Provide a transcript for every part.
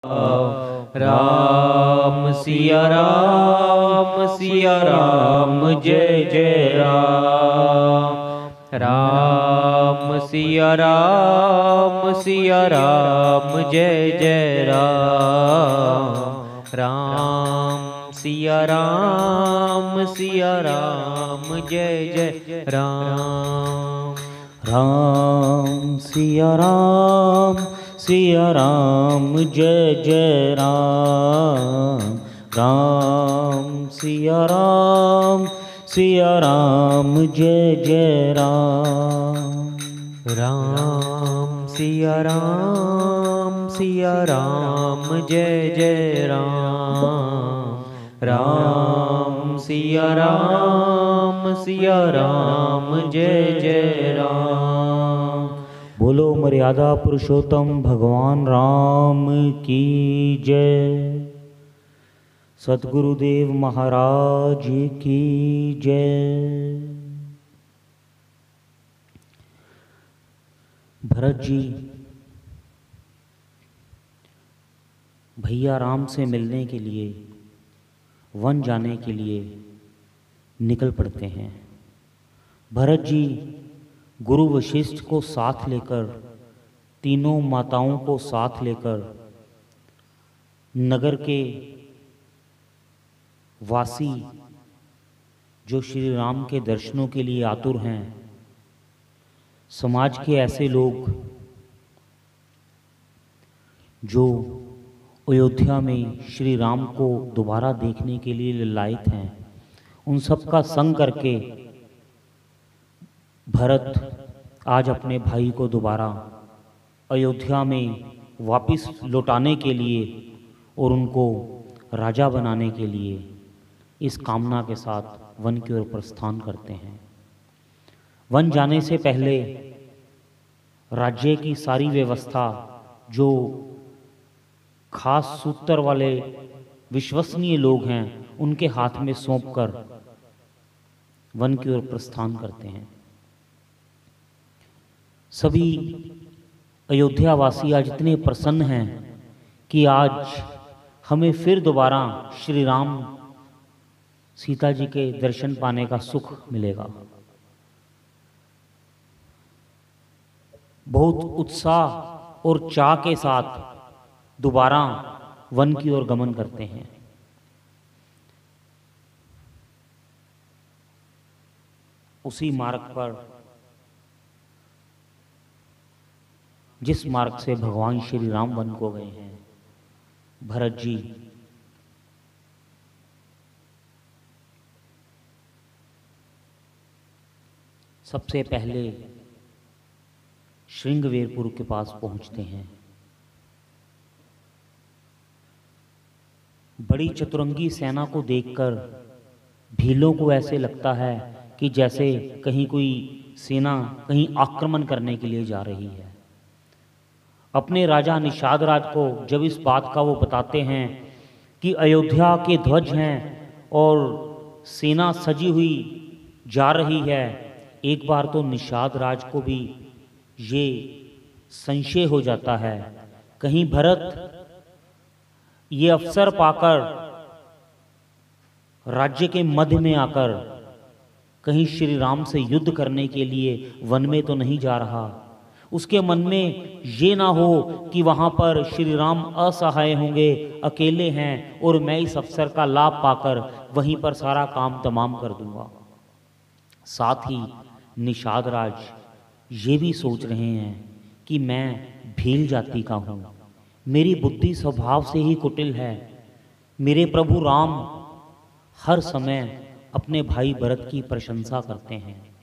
राम सिया राम सिया राम जय जय राम। राम सिया राम सिया राम जय जय राम। राम सिया राम जय जय राम। राम सिया राम जय जय राम। राम सिया राम जय जय राम। राम सिया राम जय जय राम। राम सिया राम जय जय राम। बोलो मर्यादा पुरुषोत्तम भगवान राम की जय। सद्गुरुदेव महाराज की जय। भरत जी भैया राम से मिलने के लिए वन जाने के लिए निकल पड़ते हैं। भरत जी गुरु वशिष्ठ को साथ लेकर, तीनों माताओं को साथ लेकर नगर के वासी जो श्री राम के दर्शनों के लिए आतुर हैं, समाज के ऐसे लोग जो अयोध्या में श्री राम को दोबारा देखने के लिए ललायत हैं, उन सब का संग करके भरत आज अपने भाई को दोबारा अयोध्या में वापस लौटाने के लिए और उनको राजा बनाने के लिए इस कामना के साथ वन की ओर प्रस्थान करते हैं। वन जाने से पहले राज्य की सारी व्यवस्था जो खास सूत्र वाले विश्वसनीय लोग हैं उनके हाथ में सौंपकर वन की ओर प्रस्थान करते हैं। सभी अयोध्यावासी आज इतने प्रसन्न हैं कि आज हमें फिर दोबारा श्री राम सीता जी के दर्शन पाने का सुख मिलेगा। बहुत उत्साह और चाह के साथ दोबारा वन की ओर गमन करते हैं। उसी मार्ग पर जिस मार्ग से भगवान श्री राम वन को गए हैं, भरत जी सबसे पहले श्रृंगवेरपुर के पास पहुंचते हैं। बड़ी चतुरंगी सेना को देखकर भीलों को ऐसे लगता है कि जैसे कहीं कोई सेना कहीं आक्रमण करने के लिए जा रही है। अपने राजा निषाद राज को जब इस बात का वो बताते हैं कि अयोध्या के ध्वज हैं और सेना सजी हुई जा रही है, एक बार तो निषाद राज को भी ये संशय हो जाता है, कहीं भरत ये अवसर पाकर राज्य के मध्य में आकर कहीं श्री राम से युद्ध करने के लिए वन में तो नहीं जा रहा। उसके मन में ये ना हो कि वहाँ पर श्री राम असहाय होंगे, अकेले हैं और मैं इस अवसर का लाभ पाकर वहीं पर सारा काम तमाम कर दूंगा। साथ ही निषाद राज ये भी सोच रहे हैं कि मैं भील जाति का हूँ, मेरी बुद्धि स्वभाव से ही कुटिल है। मेरे प्रभु राम हर समय अपने भाई भरत की प्रशंसा करते हैं,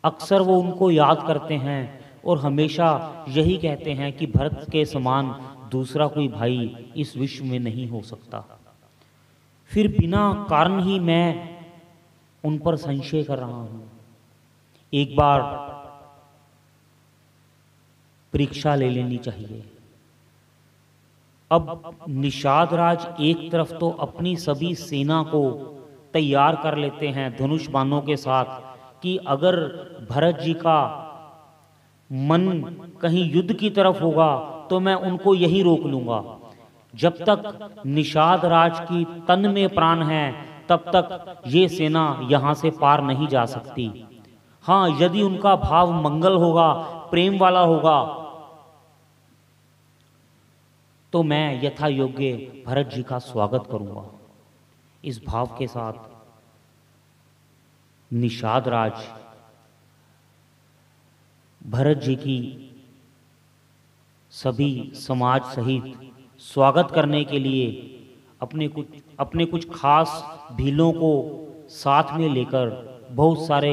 अक्सर वो उनको याद करते हैं और हमेशा यही कहते हैं कि भरत के समान दूसरा कोई भाई इस विश्व में नहीं हो सकता। फिर बिना कारण ही मैं उन पर संशय कर रहा हूँ। एक बार परीक्षा ले लेनी चाहिए। अब निषाद राज एक तरफ तो अपनी सभी सेना को तैयार कर लेते हैं धनुष बाणों के साथ कि अगर भरत जी का मन कहीं युद्ध की तरफ होगा तो मैं उनको यही रोक लूंगा। जब तक निषाद राज की तन में प्राण है तब तक ये सेना यहाँ से पार नहीं जा सकती। हाँ, यदि उनका भाव मंगल होगा, प्रेम वाला होगा, तो मैं यथा योग्य भरत जी का स्वागत करूंगा। इस भाव के साथ निषाद राज भरत जी की सभी समाज सहित स्वागत करने के लिए अपने कुछ खास भीलों को साथ में लेकर बहुत सारे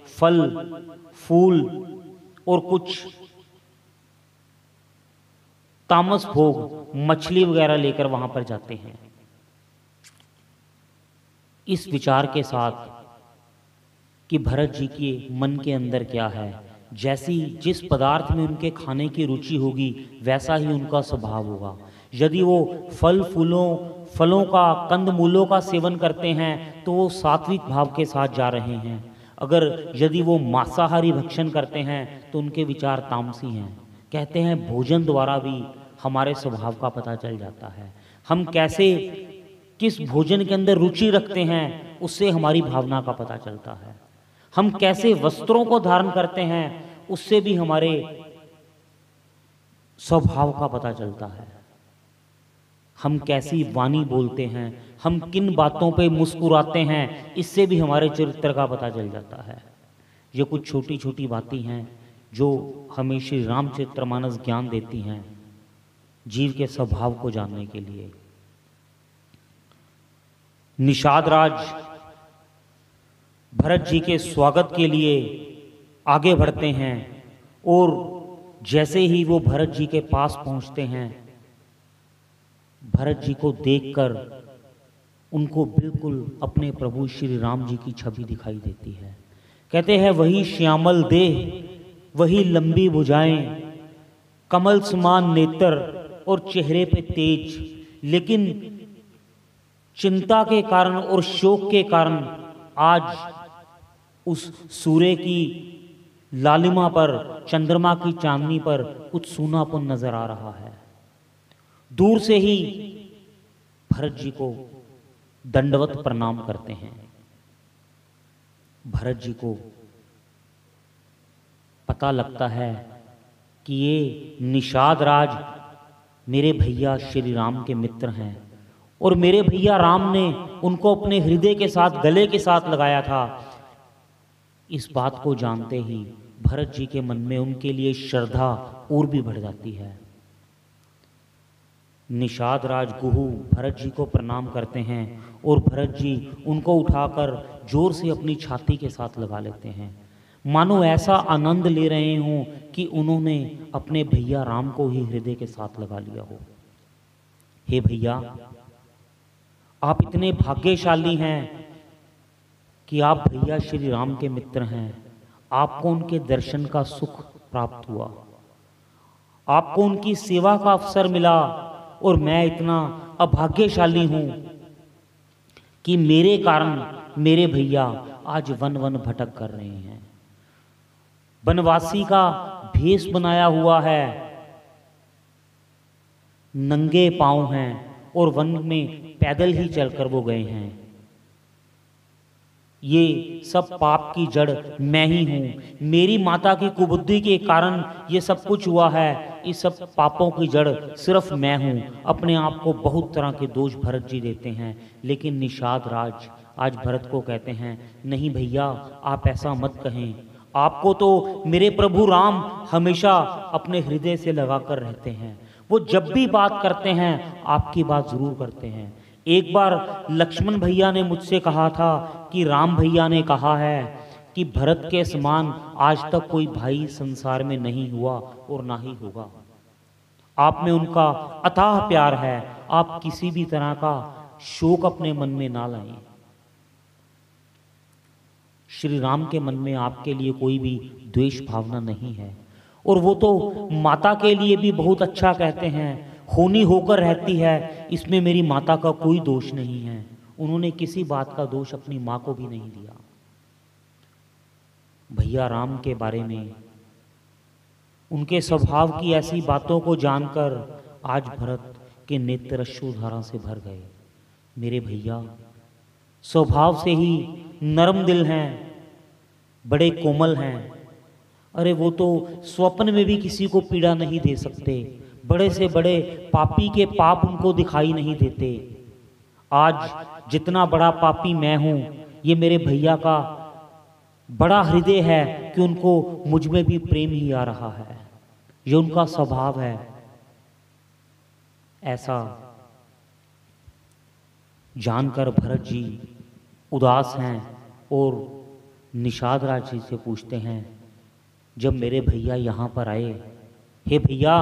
फल फूल और कुछ तामस भोग मछली वगैरह लेकर वहां पर जाते हैं, इस विचार के साथ कि भरत जी के मन के अंदर क्या है, जैसी जिस पदार्थ में उनके खाने की रुचि होगी वैसा ही उनका स्वभाव होगा। यदि वो फलों का कंद मूलों का सेवन करते हैं तो वो सात्विक भाव के साथ जा रहे हैं। अगर यदि वो मांसाहारी भक्षण करते हैं तो उनके विचार तामसी हैं। कहते हैं भोजन द्वारा भी हमारे स्वभाव का पता चल जाता है। हम कैसे किस भोजन के अंदर रुचि रखते हैं उससे हमारी भावना का पता चलता है। हम कैसे वस्त्रों को धारण करते हैं उससे भी हमारे स्वभाव का पता चलता है। हम कैसी वाणी बोलते हैं, हम किन बातों पे मुस्कुराते हैं, इससे भी हमारे चरित्र का पता चल जाता है। ये कुछ छोटी छोटी बातें हैं जो हमें श्री रामचरितमानस ज्ञान देती हैं जीव के स्वभाव को जानने के लिए। निषाद राज भरत जी के स्वागत के लिए आगे बढ़ते हैं और जैसे ही वो भरत जी के पास पहुंचते हैं, भरत जी को देखकर उनको बिल्कुल अपने प्रभु श्री राम जी की छवि दिखाई देती है। कहते हैं वही श्यामल देह, वही लंबी भुजाएं, कमल समान नेत्र और चेहरे पे तेज, लेकिन चिंता के कारण और शोक के कारण आज उस सूर्य की लालिमा पर, चंद्रमा की चांदनी पर कुछ सूनापन नजर आ रहा है। दूर से ही भरत जी को दंडवत प्रणाम करते हैं। भरत जी को पता लगता है कि ये निषाद राज मेरे भैया श्री राम के मित्र हैं और मेरे भैया राम ने उनको अपने हृदय के साथ, गले के साथ लगाया था। इस बात को जानते ही भरत जी के मन में उनके लिए श्रद्धा और भी बढ़ जाती है। निषाद राज गुहू भरत जी को प्रणाम करते हैं और भरत जी उनको उठाकर जोर से अपनी छाती के साथ लगा लेते हैं, मानो ऐसा आनंद ले रहे हों कि उन्होंने अपने भैया राम को ही हृदय के साथ लगा लिया हो। हे भैया, आप इतने भाग्यशाली हैं कि आप भैया श्री राम के मित्र हैं। आपको उनके दर्शन का सुख प्राप्त हुआ, आपको उनकी सेवा का अवसर मिला और मैं इतना अभाग्यशाली हूं कि मेरे कारण मेरे भैया आज वन वन भटक कर रहे हैं। वनवासी का भेष बनाया हुआ है, नंगे पांव हैं और वन में पैदल ही चलकर वो गए हैं। ये सब पाप की जड़ मैं ही हूं। मेरी माता की कुबुद्धि के कारण ये सब कुछ हुआ है। इस सब पापों की जड़ सिर्फ मैं हूं। अपने आप को बहुत तरह के दोष भरत जी देते हैं, लेकिन निषाद राज आज भरत को कहते हैं, नहीं भैया, आप ऐसा मत कहें। आपको तो मेरे प्रभु राम हमेशा अपने हृदय से लगाकर रहते हैं। वो जब भी बात करते हैं आपकी बात जरूर करते हैं। एक बार लक्ष्मण भैया ने मुझसे कहा था कि राम भैया ने कहा है कि भरत के समान आज तक कोई भाई संसार में नहीं हुआ और ना ही होगा। आप में उनका अथाह प्यार है, आप किसी भी तरह का शोक अपने मन में ना लाएं। श्री राम के मन में आपके लिए कोई भी द्वेष भावना नहीं है और वो तो माता के लिए भी बहुत अच्छा कहते हैं, होनी होकर रहती है, इसमें मेरी माता का कोई दोष नहीं है। उन्होंने किसी बात का दोष अपनी माँ को भी नहीं दिया। भैया राम के बारे में, उनके स्वभाव की ऐसी बातों को जानकर आज भरत उसके नेत्र अश्रुधारा से भर गए। मेरे भैया स्वभाव से ही नरम दिल हैं, बड़े कोमल हैं। अरे वो तो स्वप्न में भी किसी को पीड़ा नहीं दे सकते, बड़े से बड़े पापी के पाप उनको दिखाई नहीं देते। आज जितना बड़ा पापी मैं हूँ, ये मेरे भैया का बड़ा हृदय है कि उनको मुझ में भी प्रेम ही आ रहा है, ये उनका स्वभाव है। ऐसा जानकर भरत जी उदास हैं और निषाद राज जी से पूछते हैं, जब मेरे भैया यहाँ पर आए, हे भैया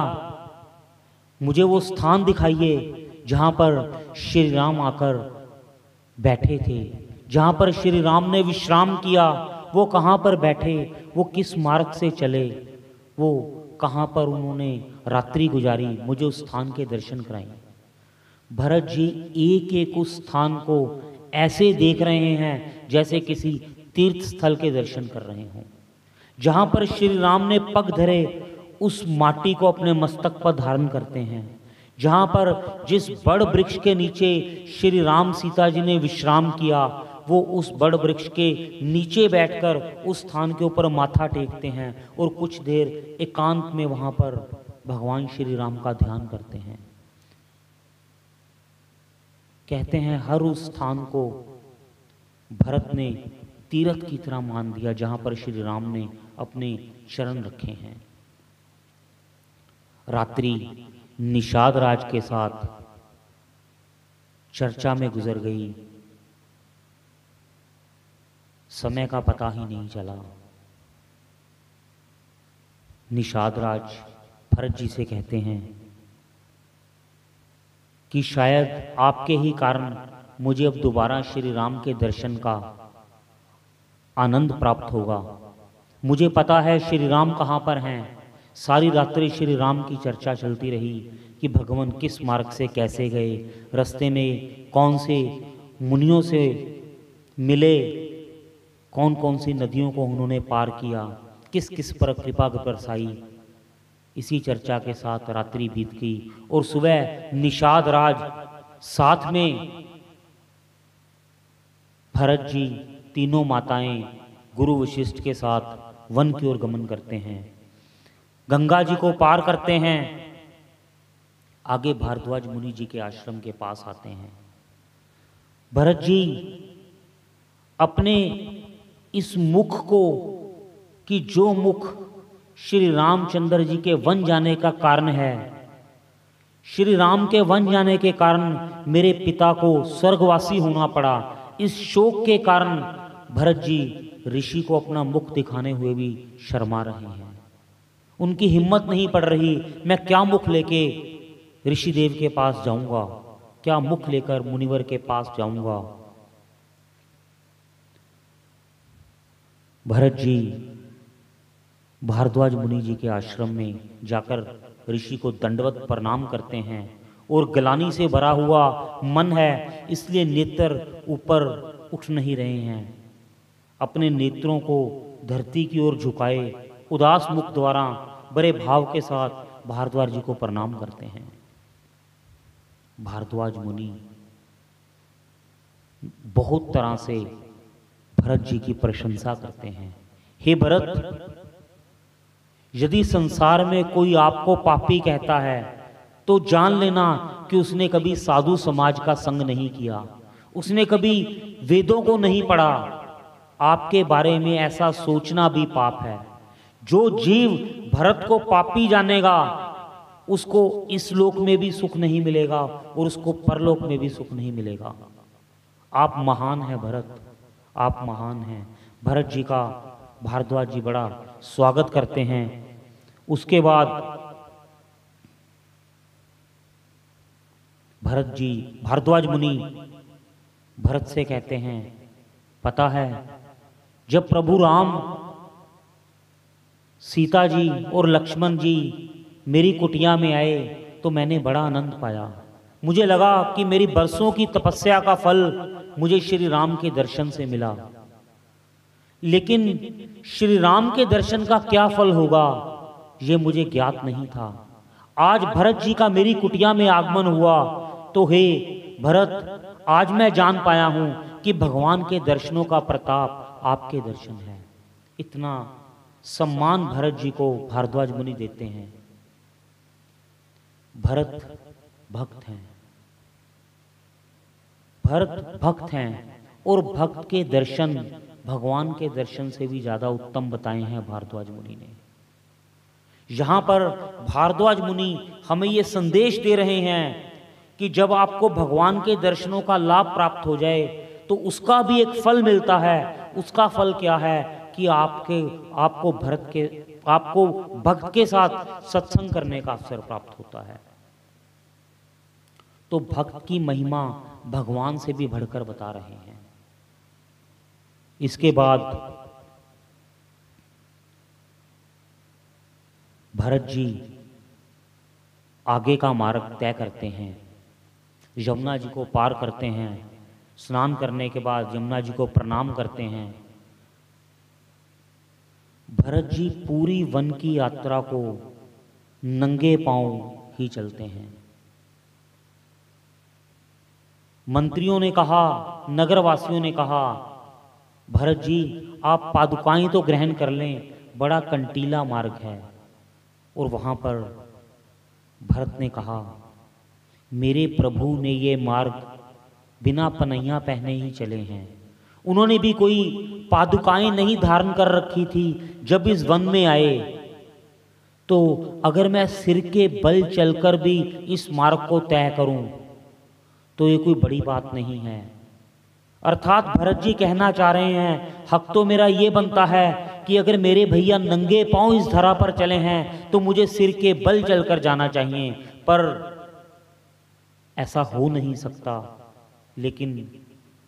मुझे वो स्थान दिखाइए जहाँ पर श्री राम आकर बैठे थे, जहाँ पर श्री राम ने विश्राम किया। वो कहाँ पर बैठे, वो किस मार्ग से चले, वो कहाँ पर उन्होंने रात्रि गुजारी, मुझे उस स्थान के दर्शन कराएं। भरत जी एक एक उस स्थान को ऐसे देख रहे हैं जैसे किसी तीर्थ स्थल के दर्शन कर रहे हों। जहाँ पर श्री राम ने पग धरे उस माटी को अपने मस्तक पर धारण करते हैं। जहाँ पर जिस बड़ वृक्ष के नीचे श्री राम सीता जी ने विश्राम किया, वो उस बड़ वृक्ष के नीचे बैठकर उस स्थान के ऊपर माथा टेकते हैं और कुछ देर एकांत में वहाँ पर भगवान श्री राम का ध्यान करते हैं। कहते हैं हर उस स्थान को भरत ने तीर्थ की तरह मान दिया जहाँ पर श्री राम ने अपने चरण रखे हैं। रात्रि निषाद राज के साथ चर्चा में गुजर गई, समय का पता ही नहीं चला। निषाद राज भरत जी से कहते हैं कि शायद आपके ही कारण मुझे अब दोबारा श्री राम के दर्शन का आनंद प्राप्त होगा। मुझे पता है श्री राम कहाँ पर हैं। सारी रात्रि श्री राम की चर्चा चलती रही कि भगवान किस मार्ग से कैसे गए, रास्ते में कौन से मुनियों से मिले, कौन कौन सी नदियों को उन्होंने पार किया, किस किस पर कृपा बरसाई। इसी चर्चा के साथ रात्रि बीत गई और सुबह निषाद राज साथ में भरत जी तीनों माताएं गुरु वशिष्ठ के साथ वन की ओर गमन करते हैं। गंगा जी को पार करते हैं, आगे भारद्वाज मुनि जी के आश्रम के पास आते हैं। भरत जी अपने इस मुख को, कि जो मुख श्री रामचंद्र जी के वन जाने का कारण है, श्री राम के वन जाने के कारण मेरे पिता को स्वर्गवासी होना पड़ा, इस शोक के कारण भरत जी ऋषि को अपना मुख दिखाने हुए भी शर्मा रहे हैं। उनकी हिम्मत नहीं पड़ रही, मैं क्या मुख लेके ऋषिदेव के पास जाऊंगा, क्या मुख लेकर मुनिवर के पास जाऊंगा। भरत जी भारद्वाज मुनि जी के आश्रम में जाकर ऋषि को दंडवत प्रणाम करते हैं और ग्लानि से भरा हुआ मन है, इसलिए नेत्र ऊपर उठ नहीं रहे हैं। अपने नेत्रों को धरती की ओर झुकाए उदास मुख द्वारा बड़े भाव के साथ भारद्वाज जी को प्रणाम करते हैं। भारद्वाज मुनि बहुत तरह से भरत जी की प्रशंसा करते हैं। हे भरत, यदि संसार में कोई आपको पापी कहता है तो जान लेना कि उसने कभी साधु समाज का संग नहीं किया, उसने कभी वेदों को नहीं पढ़ा। आपके बारे में ऐसा सोचना भी पाप है। जो जीव भरत को पापी जानेगा उसको इस लोक में भी सुख नहीं मिलेगा और उसको परलोक में भी सुख नहीं मिलेगा। आप महान हैं भरत, आप महान हैं। भरत जी का भारद्वाज जी बड़ा स्वागत करते हैं। उसके बाद भरत जी भारद्वाज मुनि भरत से कहते हैं, पता है जब प्रभु राम, सीता जी और लक्ष्मण जी मेरी कुटिया में आए तो मैंने बड़ा आनंद पाया। मुझे लगा कि मेरी बरसों की तपस्या का फल मुझे श्री राम के दर्शन से मिला, लेकिन श्री राम के दर्शन का क्या फल होगा ये मुझे ज्ञात नहीं था। आज भरत जी का मेरी कुटिया में आगमन हुआ तो हे भरत, आज मैं जान पाया हूं कि भगवान के दर्शनों का प्रताप आपके दर्शन है। इतना सम्मान भरत जी को भारद्वाज मुनि देते हैं। भरत भक्त हैं, भरत भक्त हैं और भक्त के दर्शन भगवान के दर्शन से भी ज्यादा उत्तम बताए हैं भारद्वाज मुनि ने। यहां पर भारद्वाज मुनि हमें ये संदेश दे रहे हैं कि जब आपको भगवान के दर्शनों का लाभ प्राप्त हो जाए तो उसका भी एक फल मिलता है। उसका फल क्या है कि आपको भक्त के साथ सत्संग करने का अवसर प्राप्त होता है। तो भक्त की महिमा भगवान से भी बढ़कर बता रहे हैं। इसके बाद भरत जी आगे का मार्ग तय करते हैं, यमुना जी को पार करते हैं। स्नान करने के बाद यमुना जी को प्रणाम करते हैं। भरत जी पूरी वन की यात्रा को नंगे पांव ही चलते हैं। मंत्रियों ने कहा, नगरवासियों ने कहा, भरत जी आप पादुकाएं तो ग्रहण कर लें, बड़ा कंटीला मार्ग है। और वहां पर भरत ने कहा, मेरे प्रभु ने ये मार्ग बिना पनैया पहने ही चले हैं। उन्होंने भी कोई पादुकाएं नहीं धारण कर रखी थी जब इस वन में आए। तो अगर मैं सिर के बल चलकर भी इस मार्ग को तय करूं तो ये कोई बड़ी बात नहीं है। अर्थात भरत जी कहना चाह रहे हैं, हक तो मेरा ये बनता है कि अगर मेरे भैया नंगे पांव इस धरा पर चले हैं तो मुझे सिर के बल चलकर जाना चाहिए, पर ऐसा हो नहीं सकता। लेकिन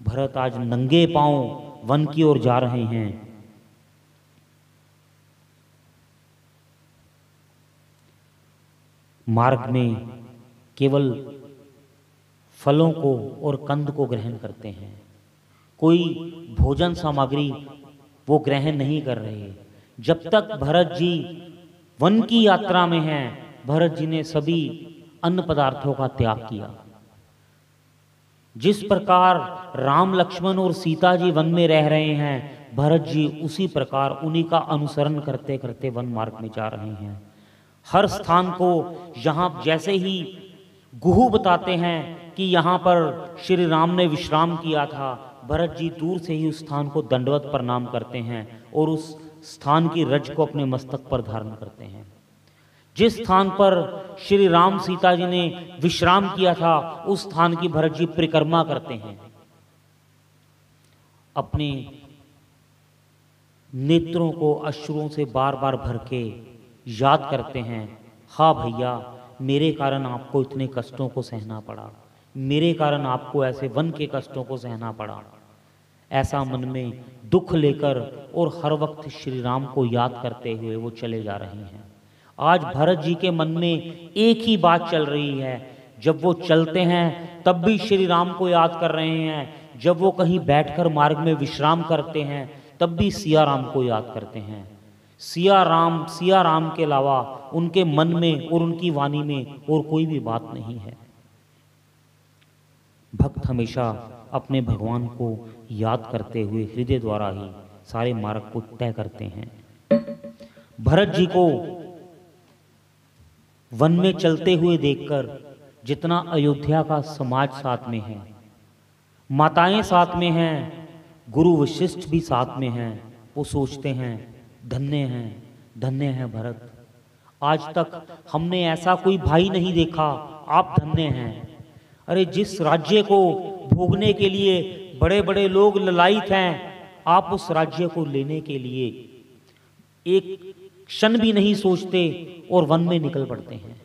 भरत आज नंगे पांव वन की ओर जा रहे हैं। मार्ग में केवल फलों को और कंद को ग्रहण करते हैं, कोई भोजन सामग्री वो ग्रहण नहीं कर रहे। जब तक भरत जी वन की यात्रा में हैं, भरत जी ने सभी अन्न पदार्थों का त्याग किया। जिस प्रकार राम लक्ष्मण और सीता जी वन में रह रहे हैं, भरत जी उसी प्रकार उन्हीं का अनुसरण करते करते वन मार्ग में जा रहे हैं। हर स्थान को यहाँ जैसे ही गुहू बताते हैं कि यहाँ पर श्री राम ने विश्राम किया था, भरत जी दूर से ही उस स्थान को दंडवत प्रणाम करते हैं और उस स्थान की रज को अपने मस्तक पर धारण करते हैं। जिस स्थान पर श्री राम सीता जी ने विश्राम किया था, उस स्थान की भरत जी परिक्रमा करते हैं। अपने नेत्रों को अश्रुओं से बार बार भर के याद करते हैं, हाँ भैया मेरे कारण आपको इतने कष्टों को सहना पड़ा, मेरे कारण आपको ऐसे वन के कष्टों को सहना पड़ा। ऐसा मन में दुख लेकर और हर वक्त श्री राम को याद करते हुए वो चले जा रहे हैं। आज भरत जी के मन में एक ही बात चल रही है। जब वो चलते हैं तब भी श्री राम को याद कर रहे हैं, जब वो कहीं बैठकर मार्ग में विश्राम करते हैं तब भी सिया राम को याद करते हैं। सिया राम के अलावा उनके मन में और उनकी वाणी में और कोई भी बात नहीं है। भक्त हमेशा अपने भगवान को याद करते हुए हृदय द्वारा ही सारे मार्ग को तय करते हैं। भरत जी को वन में चलते हुए देखकर जितना अयोध्या का समाज साथ में है, माताएं साथ में हैं, गुरु वशिष्ठ भी साथ में हैं, वो सोचते हैं धन्य हैं भरत। आज तक हमने ऐसा कोई भाई नहीं देखा, आप धन्य हैं। अरे जिस राज्य को भोगने के लिए बड़े बड़े लोग ललायित हैं, आप उस राज्य को लेने के लिए एक क्षण भी नहीं सोचते और वन में निकल पड़ते हैं।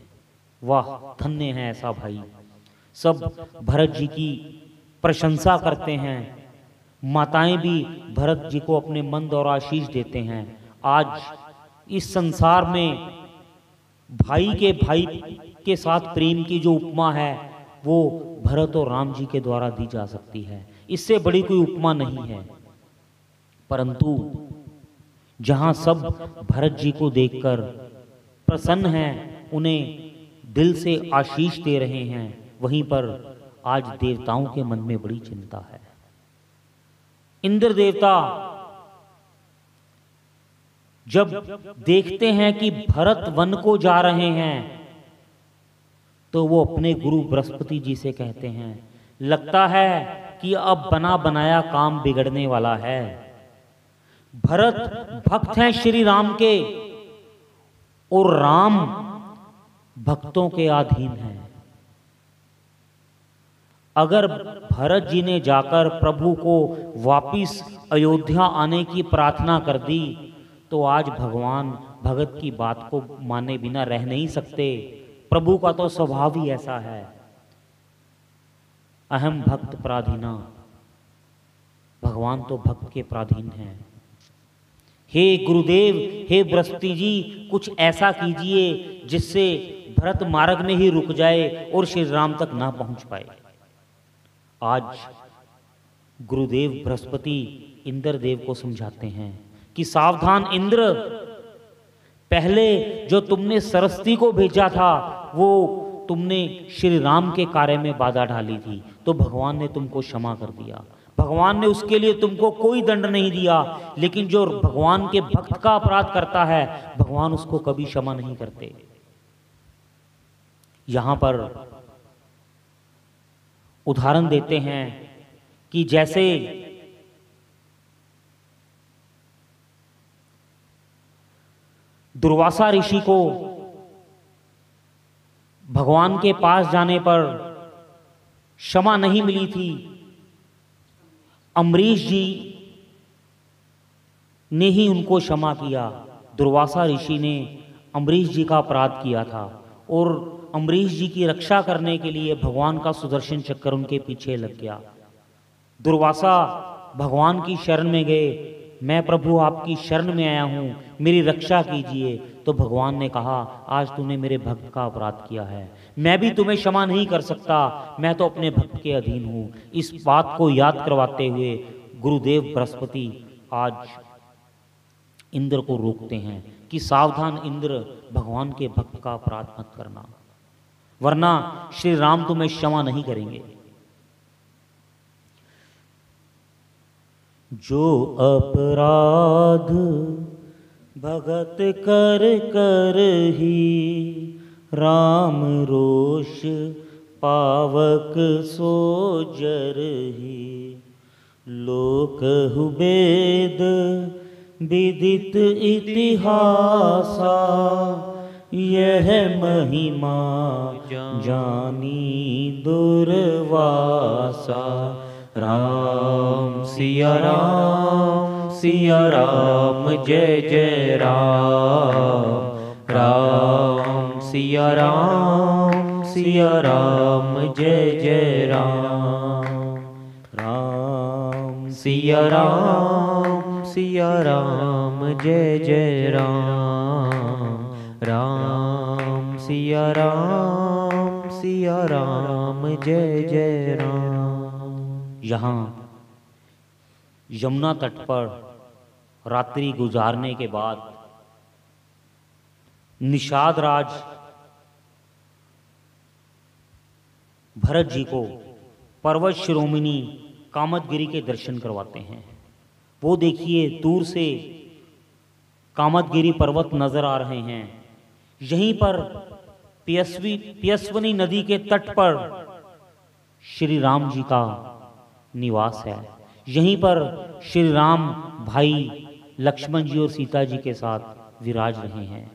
वाह धन्य है ऐसा भाई। सब भरत जी की प्रशंसा करते हैं। माताएं भी भरत जी को अपने मन द्वारा आशीष देते हैं। आज इस संसार में भाई के साथ प्रेम की जो उपमा है वो भरत और राम जी के द्वारा दी जा सकती है। इससे बड़ी कोई उपमा नहीं है। परंतु जहां सब भरत जी को देखकर प्रसन्न हैं, उन्हें दिल से आशीष दे रहे हैं, वहीं पर आज देवताओं के मन में बड़ी चिंता है। इंद्र देवता जब देखते हैं कि भरत वन को जा रहे हैं तो वो अपने गुरु बृहस्पति जी से कहते हैं, लगता है कि अब बना बनाया काम बिगड़ने वाला है। भरत भक्त हैं श्री राम के और राम भक्तों के अधीन हैं। अगर भरत जी ने जाकर प्रभु को वापिस अयोध्या आने की प्रार्थना कर दी तो आज भगवान भगत की बात को माने बिना रह नहीं सकते। प्रभु का तो स्वभाव ही ऐसा है, अहम भक्त पराधीना। भगवान तो भक्त के पराधीन हैं। हे गुरुदेव, हे बृहस्पति जी, कुछ ऐसा कीजिए जिससे भरत मार्ग में ही रुक जाए और श्री राम तक ना पहुंच पाए। आज गुरुदेव बृहस्पति इंद्रदेव को समझाते हैं कि सावधान इंद्र, पहले जो तुमने सरस्वती को भेजा था वो तुमने श्री राम के कार्य में बाधा डाली थी, तो भगवान ने तुमको क्षमा कर दिया। भगवान ने उसके लिए तुमको कोई दंड नहीं दिया, लेकिन जो भगवान के भक्त का अपराध करता है भगवान उसको कभी क्षमा नहीं करते। यहां पर उदाहरण देते हैं कि जैसे दुर्वासा ऋषि को भगवान के पास जाने पर क्षमा नहीं मिली थी, अम्बरीश जी ने ही उनको क्षमा किया। दुर्वासा ऋषि ने अम्बरीश जी का अपराध किया था और अम्बरीश जी की रक्षा करने के लिए भगवान का सुदर्शन चक्र उनके पीछे लग गया। दुर्वासा भगवान की शरण में गए, मैं प्रभु आपकी शरण में आया हूँ, मेरी रक्षा कीजिए। तो भगवान ने कहा, आज तूने मेरे भक्त का अपराध किया है, मैं भी तुम्हें क्षमा नहीं कर सकता, मैं तो अपने भक्त के अधीन हूँ। इस बात को याद करवाते हुए गुरुदेव बृहस्पति आज इंद्र को रोकते हैं कि सावधान इंद्र, भगवान के भक्त का अपराध मत करना, वरना श्री राम तुम्हें क्षमा नहीं करेंगे। जो अपराध भगत कर कर ही राम रोष पावक सो जर ही, लोक हुबेद विदित इतिहासा, यह महिमा जानी दुर्वासा। राम सिया राम जय जय राम। राम सिया राम जय जय राम। राम सिया राम जय जय राम। राम सिया राम जय जय राम। यहाँ यमुना तट पर रात्रि गुजारने के बाद निषाद राज भरत जी को पर्वत शिरोमणि कामदगिरी के दर्शन करवाते हैं। वो देखिए दूर से कामदगिरी पर्वत नजर आ रहे हैं। यहीं पर पयस्विनी नदी के तट पर श्री राम जी का निवास है। यहीं पर श्री राम भाई लक्ष्मण जी और सीता जी के साथ विराज रहे हैं।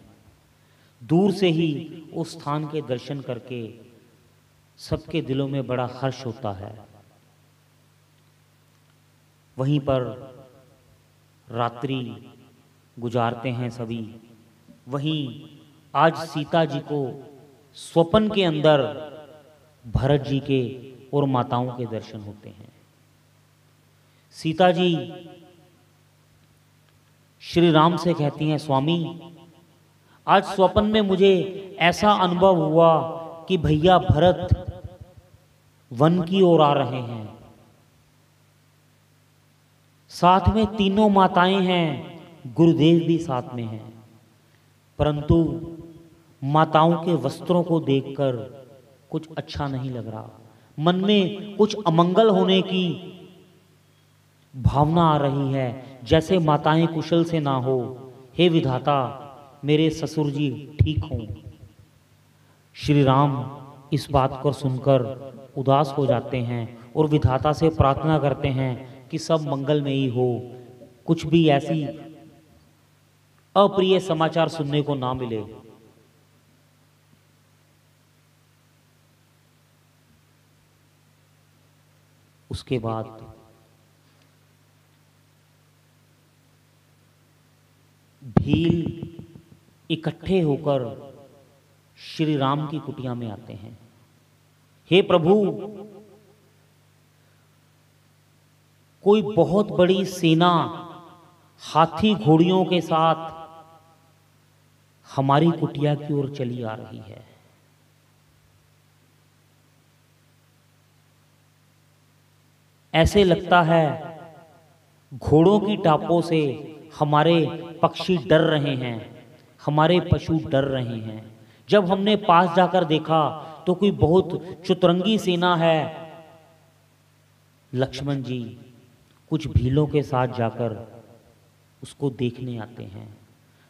दूर से ही उस स्थान के दर्शन करके सबके दिलों में बड़ा हर्ष होता है। वहीं पर रात्रि गुजारते हैं सभी। वहीं आज सीता जी को स्वप्न के अंदर भरत जी के और माताओं के दर्शन होते हैं। सीता जी श्री राम से कहती हैं, स्वामी आज स्वप्न में मुझे ऐसा अनुभव हुआ कि भैया भरत वन की ओर आ रहे हैं, साथ में तीनों माताएं हैं, गुरुदेव भी साथ में हैं, परंतु माताओं के वस्त्रों को देखकर कुछ अच्छा नहीं लग रहा, मन में कुछ अमंगल होने की भावना आ रही है, जैसे माताएं कुशल से ना हो। हे विधाता, मेरे ससुर जी ठीक हों। श्री राम इस बात को सुनकर उदास हो जाते हैं और विधाता से प्रार्थना करते हैं कि सब मंगलमयी हो, कुछ भी ऐसी अप्रिय समाचार सुनने को ना मिले। उसके बाद भील इकट्ठे होकर श्री राम की कुटिया में आते हैं। हे प्रभु, कोई बहुत बड़ी सेना हाथी घोड़ियों के साथ हमारी कुटिया की ओर चली आ रही है। ऐसे लगता है घोड़ों की टापों से हमारे पक्षी डर रहे हैं, हमारे पशु डर रहे हैं। जब हमने पास जाकर देखा तो कोई बहुत चुतरंगी सेना है। लक्ष्मण जी कुछ भीलों के साथ जाकर उसको देखने आते हैं।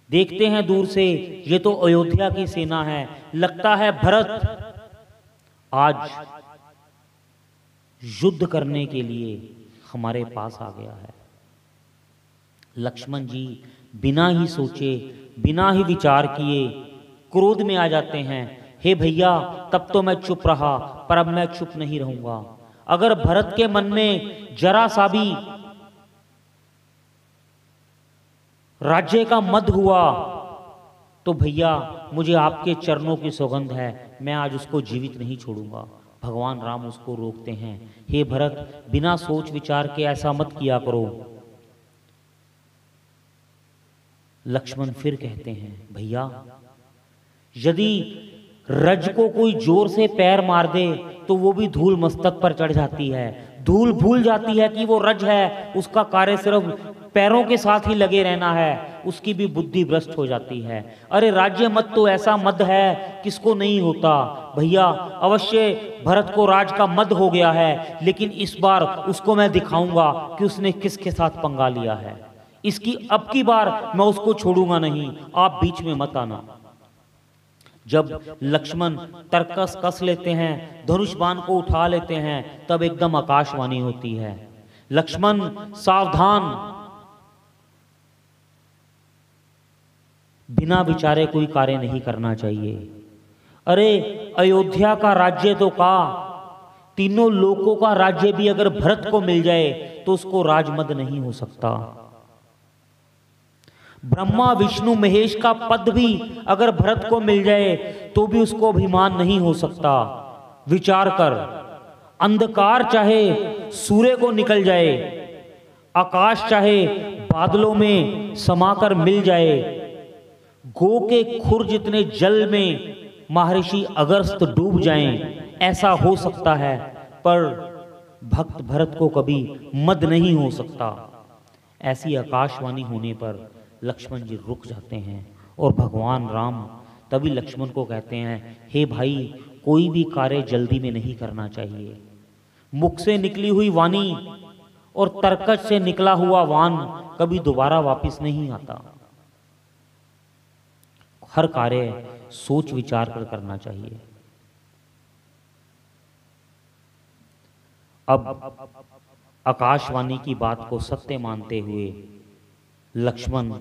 देखते हैं दूर से, ये तो अयोध्या की सेना है। लगता है भरत आज युद्ध करने के लिए हमारे पास आ गया है। लक्ष्मण जी बिना ही सोचे, बिना ही विचार किए क्रोध में आ जाते हैं। हे भैया, तब तो मैं चुप रहा, पर अब मैं चुप नहीं रहूंगा। अगर भरत के मन में जरा सा भी राज्य का मद हुआ तो भैया मुझे आपके चरणों की सौगंध है, मैं आज उसको जीवित नहीं छोड़ूंगा। भगवान राम उसको रोकते हैं। हे भरत, बिना सोच विचार के ऐसा मत किया करो। लक्ष्मण फिर कहते हैं, भैया यदि रज को कोई जोर से पैर मार दे तो वो भी धूल मस्तक पर चढ़ जाती है। धूल भूल जाती है कि वो रज है, उसका कार्य सिर्फ पैरों के साथ ही लगे रहना है, उसकी भी बुद्धि भ्रष्ट हो जाती है। अरे राज्य मद तो ऐसा मद है किसको नहीं होता। भैया अवश्य भरत को राज का मद हो गया है, लेकिन इस बार उसको मैं दिखाऊंगा कि उसने किसके साथ पंगा लिया है। इसकी अब की बार मैं उसको छोड़ूंगा नहीं, आप बीच में मत आना। जब लक्ष्मण तरकस कस लेते हैं, धनुष बाण को उठा लेते हैं, तब एकदम आकाशवाणी होती है, लक्ष्मण सावधान, बिना विचारे कोई कार्य नहीं करना चाहिए। अरे अयोध्या का राज्य तो का, तीनों लोकों का राज्य भी अगर भरत को मिल जाए तो उसको राजमद नहीं हो सकता। ब्रह्मा विष्णु महेश का पद भी अगर भरत को मिल जाए तो भी उसको अभिमान नहीं हो सकता। विचार कर, अंधकार चाहे सूर्य को निकल जाए, आकाश चाहे बादलों में समाकर मिल जाए, गो के खुर जितने जल में महर्षि अगस्त्य डूब जाएं, ऐसा हो सकता है, पर भक्त भरत को कभी मद नहीं हो सकता। ऐसी आकाशवाणी होने पर लक्ष्मण जी रुक जाते हैं और भगवान राम तभी लक्ष्मण को कहते हैं, हे भाई, कोई भी कार्य जल्दी में नहीं करना चाहिए। मुख से निकली हुई वाणी और तर्कश से निकला हुआ वाण कभी दोबारा वापस नहीं आता। हर कार्य सोच विचार कर करना चाहिए। अब आकाशवाणी की बात को सत्य मानते हुए लक्ष्मण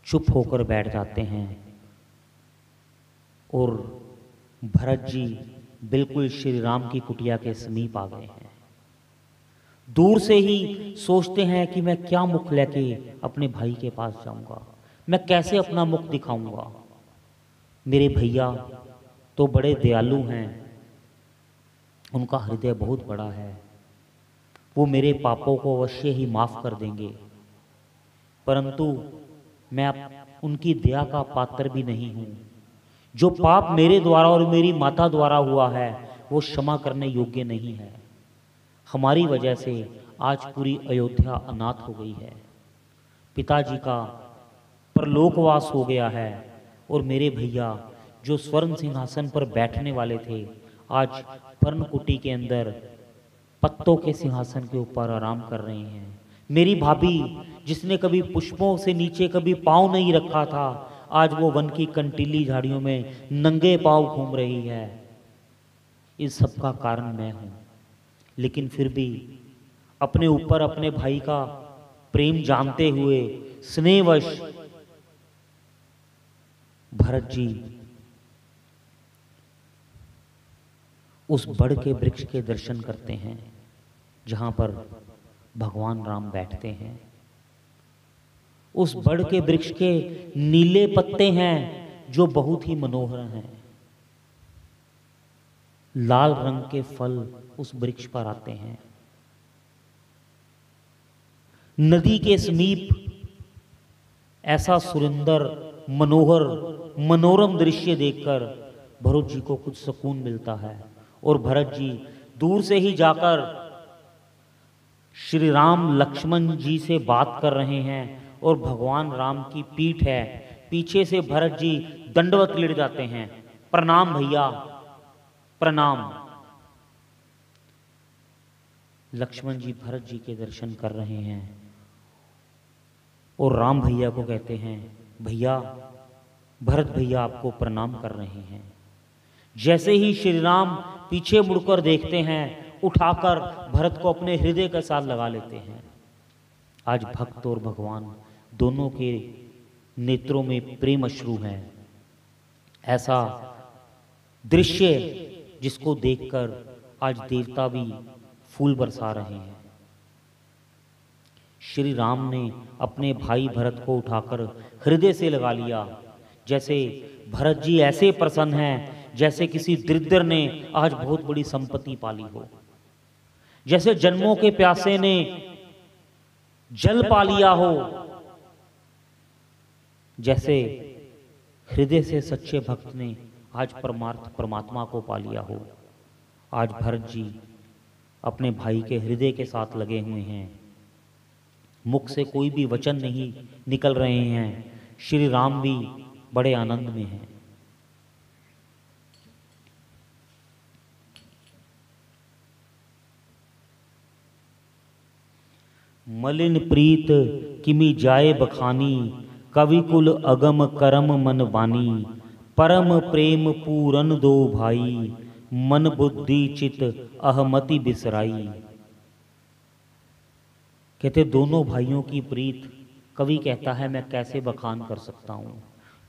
चुप होकर बैठ जाते हैं और भरत जी बिल्कुल श्री राम की कुटिया के समीप आ गए हैं। दूर से ही सोचते हैं कि मैं क्या मुख लेके अपने भाई के पास जाऊंगा, मैं कैसे अपना मुख दिखाऊंगा। मेरे भैया तो बड़े दयालु हैं, उनका हृदय बहुत बड़ा है, वो मेरे पापों को अवश्य ही माफ कर देंगे, परंतु मैं उनकी दया का पात्र भी नहीं हूँ। जो पाप मेरे द्वारा और मेरी माता द्वारा हुआ है वो क्षमा करने योग्य नहीं है। हमारी वजह से आज पूरी अयोध्या अनाथ हो गई है, पिताजी का परलोकवास हो गया है और मेरे भैया जो स्वर्ण सिंहासन पर बैठने वाले थे, आज पर्णकुटी के अंदर पत्तों के सिंहासन के ऊपर आराम कर रहे हैं। मेरी भाभी, जिसने कभी पुष्पों से नीचे कभी पाँव नहीं रखा था, आज वो वन की कंटीली झाड़ियों में नंगे पाँव घूम रही है। इस सब का कारण मैं हूँ, लेकिन फिर भी अपने ऊपर अपने भाई का प्रेम जानते हुए स्नेहवश भरत जी उस बड़ के वृक्ष के दर्शन करते हैं जहां पर भगवान राम बैठते हैं। उस बड़ के वृक्ष के नीले पत्ते हैं जो बहुत ही मनोहर हैं। लाल रंग के फल उस वृक्ष पर आते हैं। नदी के समीप ऐसा सुंदर मनोहर मनोरम दृश्य देखकर भरत जी को कुछ सुकून मिलता है और भरत जी दूर से ही जाकर श्री राम लक्ष्मण जी से बात कर रहे हैं और भगवान राम की पीठ है, पीछे से भरत जी दंडवत लेट जाते हैं, प्रणाम भैया प्रणाम। लक्ष्मण जी भरत जी के दर्शन कर रहे हैं और राम भैया को कहते हैं, भैया भरत भैया आपको प्रणाम कर रहे हैं। जैसे ही श्री राम पीछे मुड़कर देखते हैं, उठाकर भरत को अपने हृदय के साथ लगा लेते हैं। आज भक्त और भगवान दोनों के नेत्रों में प्रेम अश्रु हैं। ऐसा दृश्य जिसको देखकर आज देवता भी फूल बरसा रहे हैं। श्री राम ने अपने भाई भरत को उठाकर हृदय से लगा लिया। जैसे भरत जी ऐसे प्रसन्न हैं जैसे किसी दरिद्र ने आज बहुत बड़ी संपत्ति पाली हो, जैसे जन्मों के प्यासे ने जल पा लिया हो, जैसे हृदय से सच्चे भक्त ने आज परमात्मा को पा लिया हो। आज भरत जी अपने भाई के हृदय के साथ लगे हुए हैं। मुख से कोई भी वचन नहीं निकल रहे हैं। श्री राम भी बड़े आनंद में हैं। मलिन प्रीत किमि जाए बखानी, कवि कुल अगम करम मन बानी। परम प्रेम पूरन दो भाई, मन बुद्धि चित अहमति बिसराई। कहते दोनों भाइयों की प्रीत कवि कहता है मैं कैसे बखान कर सकता हूँ।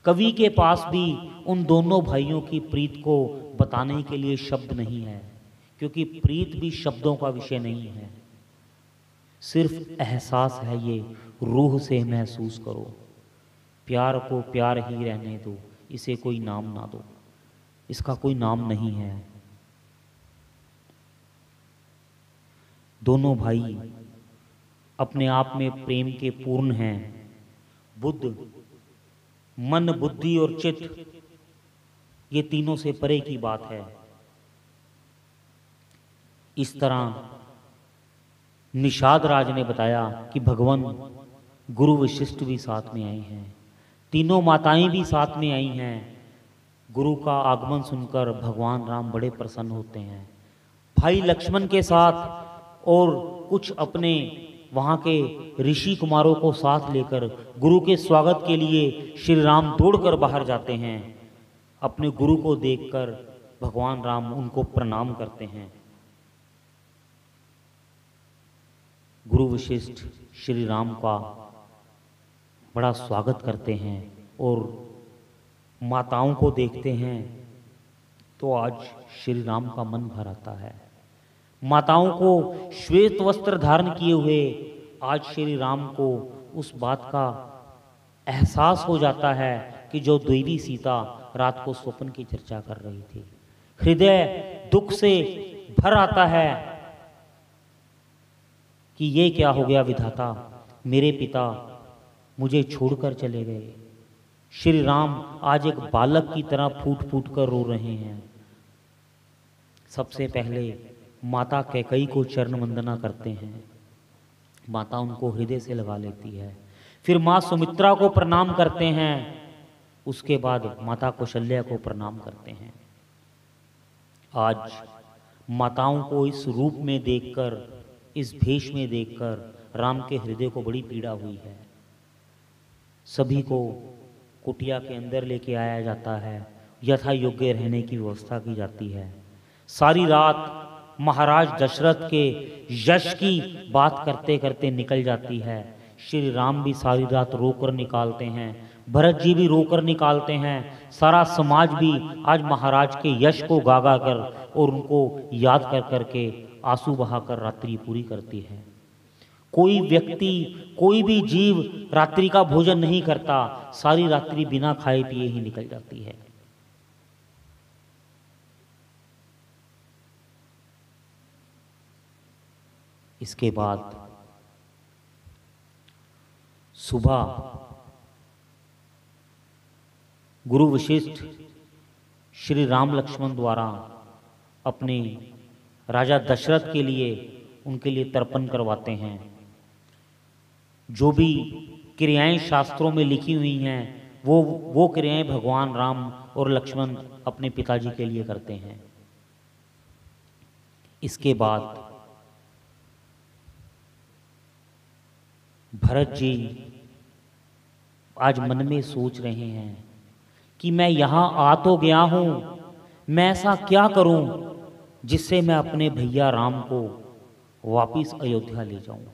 कवि के पास भी उन दोनों भाइयों की प्रीत को बताने के लिए शब्द नहीं है, क्योंकि प्रीत भी शब्दों का विषय नहीं है, सिर्फ एहसास है। ये रूह से महसूस करो। प्यार को प्यार ही रहने दो, इसे कोई नाम ना दो, इसका कोई नाम नहीं है। दोनों भाई अपने आप में प्रेम के पूर्ण हैं। बुद्ध, मन, बुद्धि और चित्त, ये तीनों से परे की बात है। इस तरह निषाद राज ने बताया कि भगवान गुरु वशिष्ठ भी साथ में आए हैं, तीनों माताएं भी साथ में आई हैं। गुरु का आगमन सुनकर भगवान राम बड़े प्रसन्न होते हैं। भाई लक्ष्मण के साथ और कुछ अपने वहाँ के ऋषि कुमारों को साथ लेकर गुरु के स्वागत के लिए श्री राम दौड़कर बाहर जाते हैं। अपने गुरु को देखकर भगवान राम उनको प्रणाम करते हैं। गुरु वशिष्ठ श्री राम का बड़ा स्वागत करते हैं और माताओं को देखते हैं तो आज श्री राम का मन भर आता है। माताओं को श्वेत वस्त्र धारण किए हुए आज श्री राम को उस बात का एहसास हो जाता है कि जो देवी सीता रात को स्वप्न की चर्चा कर रही थी। हृदय दुख से भर आता है कि ये क्या हो गया विधाता, मेरे पिता मुझे छोड़कर चले गए। श्री राम आज एक बालक की तरह फूट फूट कर रो रहे हैं। सबसे पहले माता कैकेयी को चरण वंदना करते हैं। माता उनको हृदय से लगा लेती है। फिर माँ सुमित्रा को प्रणाम करते हैं उसके बाद माता कौशल्या को प्रणाम करते हैं। आज माताओं को इस रूप में देखकर, इस भेष में देखकर राम के हृदय को बड़ी पीड़ा हुई है। सभी को कुटिया के अंदर लेके आया जाता है, यथा योग्य रहने की व्यवस्था की जाती है। सारी रात महाराज दशरथ के यश की बात करते करते निकल जाती है। श्री राम भी सारी रात रोकर निकालते हैं, भरत जी भी रोकर निकालते हैं, सारा समाज भी आज महाराज के यश को गा गा कर और उनको याद कर करके आंसू बहाकर रात्रि पूरी करती है। कोई व्यक्ति, कोई भी जीव रात्रि का भोजन नहीं करता, सारी रात्रि बिना खाए पिए ही निकल जाती है। इसके बाद सुबह गुरु वशिष्ठ श्री राम लक्ष्मण द्वारा अपने राजा दशरथ के लिए, उनके लिए तर्पण करवाते हैं। जो भी क्रियाएं शास्त्रों में लिखी हुई हैं वो क्रियाएं भगवान राम और लक्ष्मण अपने पिताजी के लिए करते हैं। इसके बाद भरत जी आज मन में सोच रहे हैं कि मैं यहाँ आ तो गया हूँ, मैं ऐसा क्या करूँ जिससे मैं अपने भैया राम को वापिस अयोध्या ले जाऊँ।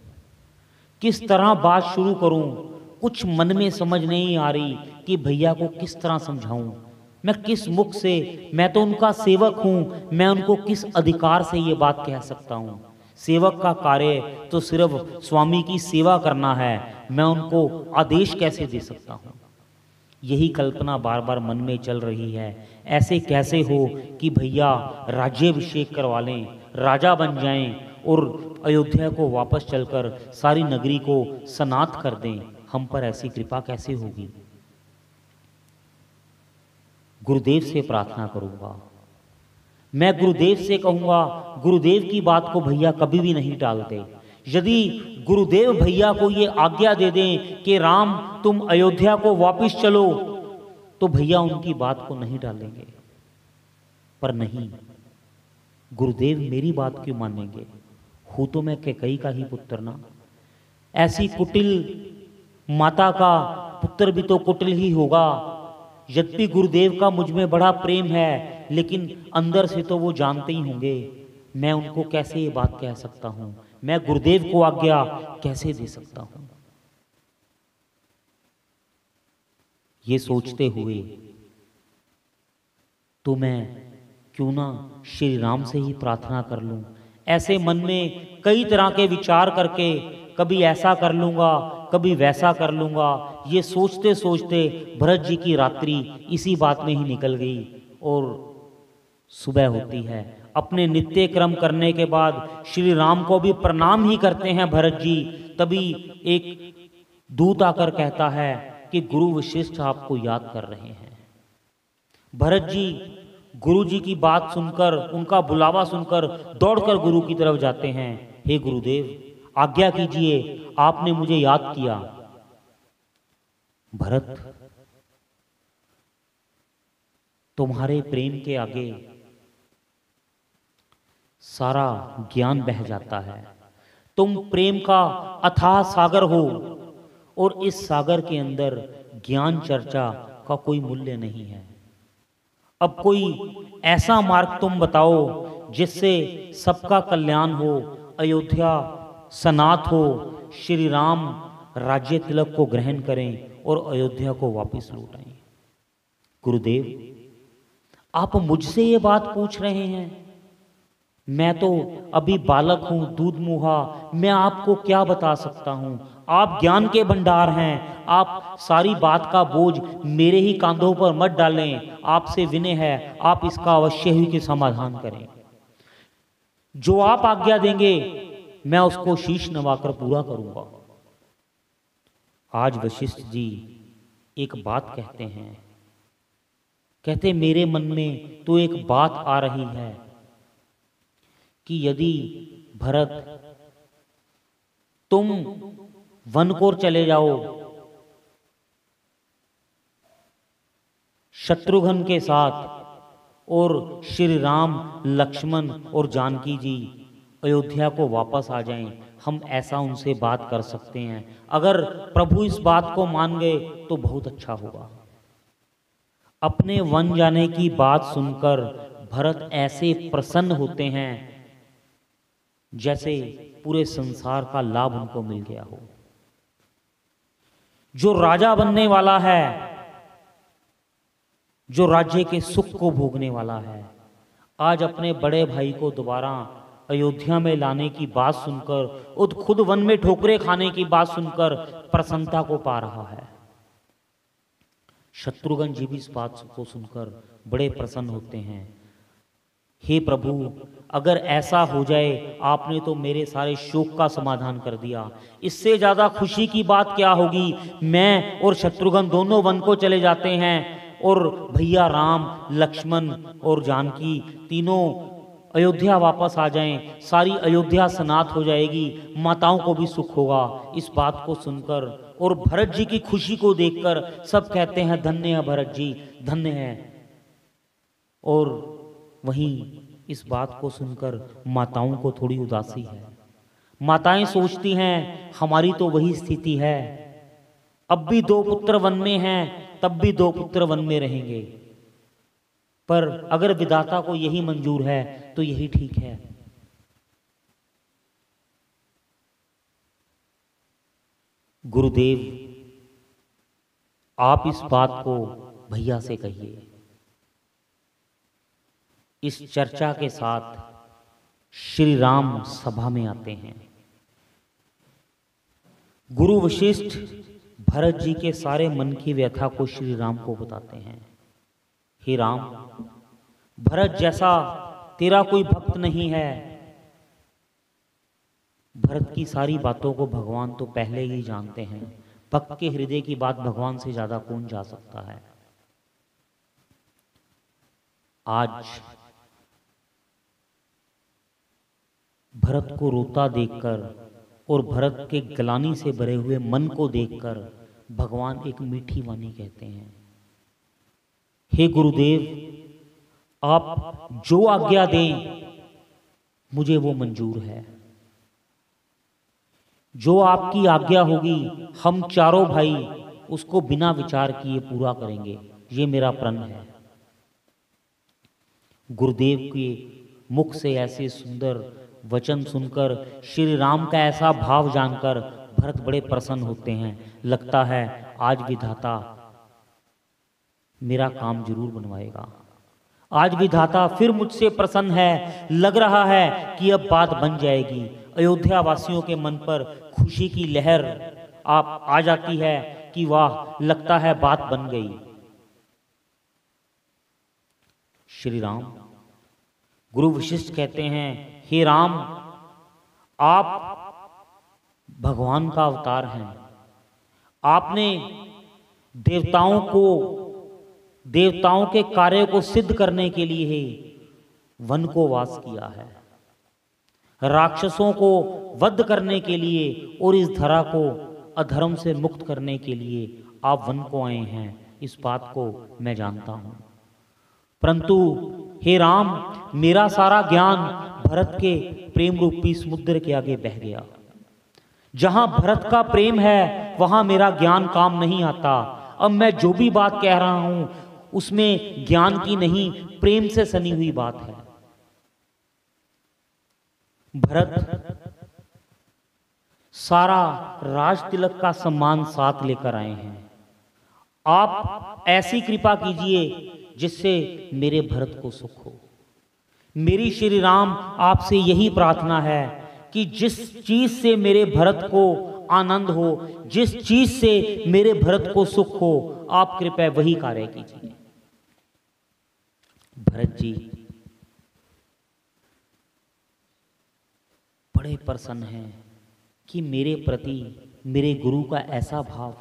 किस तरह बात शुरू करूँ, कुछ मन में समझ नहीं आ रही कि भैया को किस तरह समझाऊँ, मैं किस मुख से, मैं तो उनका सेवक हूँ, मैं उनको किस अधिकार से ये बात कह सकता हूँ। सेवक का कार्य तो सिर्फ स्वामी की सेवा करना है, मैं उनको आदेश कैसे दे सकता हूँ। यही कल्पना बार बार मन में चल रही है। ऐसे कैसे हो कि भैया राज्याभिषेक करवा लें, राजा बन जाएं और अयोध्या को वापस चलकर सारी नगरी को सनाथ कर दें। हम पर ऐसी कृपा कैसे होगी। गुरुदेव से प्रार्थना करूंगा, मैं गुरुदेव से कहूंगा। गुरुदेव की बात को भैया कभी भी नहीं टालते। यदि गुरुदेव भैया को ये आज्ञा दे दें कि राम तुम अयोध्या को वापस चलो, तो भैया उनकी बात को नहीं टालेंगे। पर नहीं, गुरुदेव मेरी बात क्यों मानेंगे, हूं तो मैं कैकई का ही पुत्र ना। ऐसी कुटिल माता का पुत्र भी तो कुटिल ही होगा। यद्यपि गुरुदेव का मुझ में बड़ा प्रेम है, लेकिन अंदर से तो वो जानते ही होंगे। मैं उनको कैसे ये बात कह सकता हूं, मैं गुरुदेव को आज्ञा कैसे दे सकता हूं। ये सोचते हुए तो मैं क्यों ना श्री राम से ही प्रार्थना कर लूं। ऐसे मन में कई तरह के विचार करके कभी ऐसा कर लूंगा, कभी वैसा कर लूंगा। ये सोचते सोचते भरत जी की रात्रि इसी बात में ही निकल गई और सुबह होती है। अपने नित्य क्रम करने के बाद श्री राम को भी प्रणाम ही करते हैं भरत जी। तभी एक दूत आकर कहता है कि गुरु वशिष्ठ आपको याद कर रहे हैं। भरत जी गुरु जी की बात सुनकर, उनका बुलावा सुनकर दौड़कर गुरु की तरफ जाते हैं। हे गुरुदेव, आज्ञा कीजिए, आपने मुझे याद किया। भरत, तुम्हारे प्रेम के आगे सारा ज्ञान बह जाता है। तुम प्रेम का अथाह सागर हो और इस सागर के अंदर ज्ञान चर्चा का कोई मूल्य नहीं है। अब कोई ऐसा मार्ग तुम बताओ जिससे सबका कल्याण हो, अयोध्या सनाथ हो, श्री राम राज्य तिलक को ग्रहण करें और अयोध्या को वापस लौट आएं। गुरुदेव, आप मुझसे ये बात पूछ रहे हैं? मैं तो अभी बालक हूं, दूध मुहा, मैं आपको क्या बता सकता हूं। आप ज्ञान के भंडार हैं, आप सारी बात का बोझ मेरे ही कांधों पर मत डालें। आपसे विनय है, आप इसका अवश्य ही के समाधान करें। जो आप आज्ञा देंगे मैं उसको शीश नवाकर पूरा करूंगा। आज वशिष्ठ जी एक बात कहते हैं, कहते मेरे मन में तो एक बात आ रही है कि यदि भरत तुम वन को चले जाओ शत्रुघ्न के साथ और श्री राम, लक्ष्मण और जानकी जी अयोध्या को वापस आ जाएं, हम ऐसा उनसे बात कर सकते हैं। अगर प्रभु इस बात को मान गए तो बहुत अच्छा होगा। अपने वन जाने की बात सुनकर भरत ऐसे प्रसन्न होते हैं जैसे पूरे संसार का लाभ उनको मिल गया हो। जो राजा बनने वाला है, जो राज्य के सुख को भोगने वाला है, आज अपने बड़े भाई को दोबारा अयोध्या में लाने की बात सुनकर और खुद वन में ठोकरे खाने की बात सुनकर प्रसन्नता को पा रहा है। शत्रुघ्न जी भी इस बात को सुनकर बड़े प्रसन्न होते हैं। हे प्रभु, अगर ऐसा हो जाए, आपने तो मेरे सारे शोक का समाधान कर दिया। इससे ज्यादा खुशी की बात क्या होगी। मैं और शत्रुघ्न दोनों वन को चले जाते हैं और भैया राम, लक्ष्मण और जानकी तीनों अयोध्या वापस आ जाएं, सारी अयोध्या सनात हो जाएगी, माताओं को भी सुख होगा। इस बात को सुनकर और भरत जी की खुशी को देखकर सब कहते हैं धन्य है भरत जी, धन्य है। और वहीं इस बात को सुनकर माताओं को थोड़ी उदासी है। माताएं सोचती हैं हमारी तो वही स्थिति है, अब भी 2 पुत्र वन में हैं, तब भी 2 पुत्र वन में रहेंगे, पर अगर विधाता को यही मंजूर है तो यही ठीक है। गुरुदेव, आप इस बात को भैया से कहिए। इस चर्चा के साथ श्री राम सभा में आते हैं। गुरु वशिष्ठ भरत जी के सारे मन की व्यथा को श्री राम को बताते हैं। हे राम, भरत जैसा तेरा कोई भक्त नहीं है। भरत की सारी बातों को भगवान तो पहले ही जानते हैं। भक्त के हृदय की बात भगवान से ज्यादा कौन जा सकता है। आज भरत को रोता देखकर और भरत के ग्लानि से भरे हुए मन को देखकर भगवान एक मीठी वाणी कहते हैं। हे गुरुदेव, आप जो आज्ञा दें मुझे वो मंजूर है। जो आपकी आज्ञा होगी हम चारों भाई उसको बिना विचार किए पूरा करेंगे, ये मेरा प्रण है। गुरुदेव के मुख से ऐसे सुंदर वचन सुनकर, श्री राम का ऐसा भाव जानकर भरत बड़े प्रसन्न होते हैं। लगता है आज विधाता मेरा काम जरूर बनवाएगा, आज विधाता फिर मुझसे प्रसन्न है। लग रहा है कि अब बात बन जाएगी। अयोध्या वासियों के मन पर खुशी की लहर आप आ जाती है कि वाह, लगता है बात बन गई। श्री राम, गुरु वशिष्ठ कहते हैं, हे राम, आप भगवान का अवतार हैं। आपने देवताओं के कार्य को सिद्ध करने के लिए ही वन को वास किया है, राक्षसों को वध करने के लिए और इस धरा को अधर्म से मुक्त करने के लिए आप वन को आए हैं। इस बात को मैं जानता हूं, परंतु हे राम, मेरा सारा ज्ञान भरत के प्रेम रूपी समुद्र के आगे बह गया। जहां भरत का प्रेम है वहां मेरा ज्ञान काम नहीं आता। अब मैं जो भी बात कह रहा हूं उसमें ज्ञान की नहीं, प्रेम से सनी हुई बात है। भरत सारा राज तिलक का सम्मान साथ लेकर आए हैं। आप ऐसी कृपा कीजिए जिससे मेरे भरत को सुख हो। मेरी श्री राम आपसे यही प्रार्थना है कि जिस चीज से मेरे भरत को आनंद हो, जिस चीज से मेरे भरत को सुख हो, आप कृपया वही कार्य कीजिए। भरत जी बड़े प्रसन्न हैं कि मेरे प्रति मेरे गुरु का ऐसा भाव,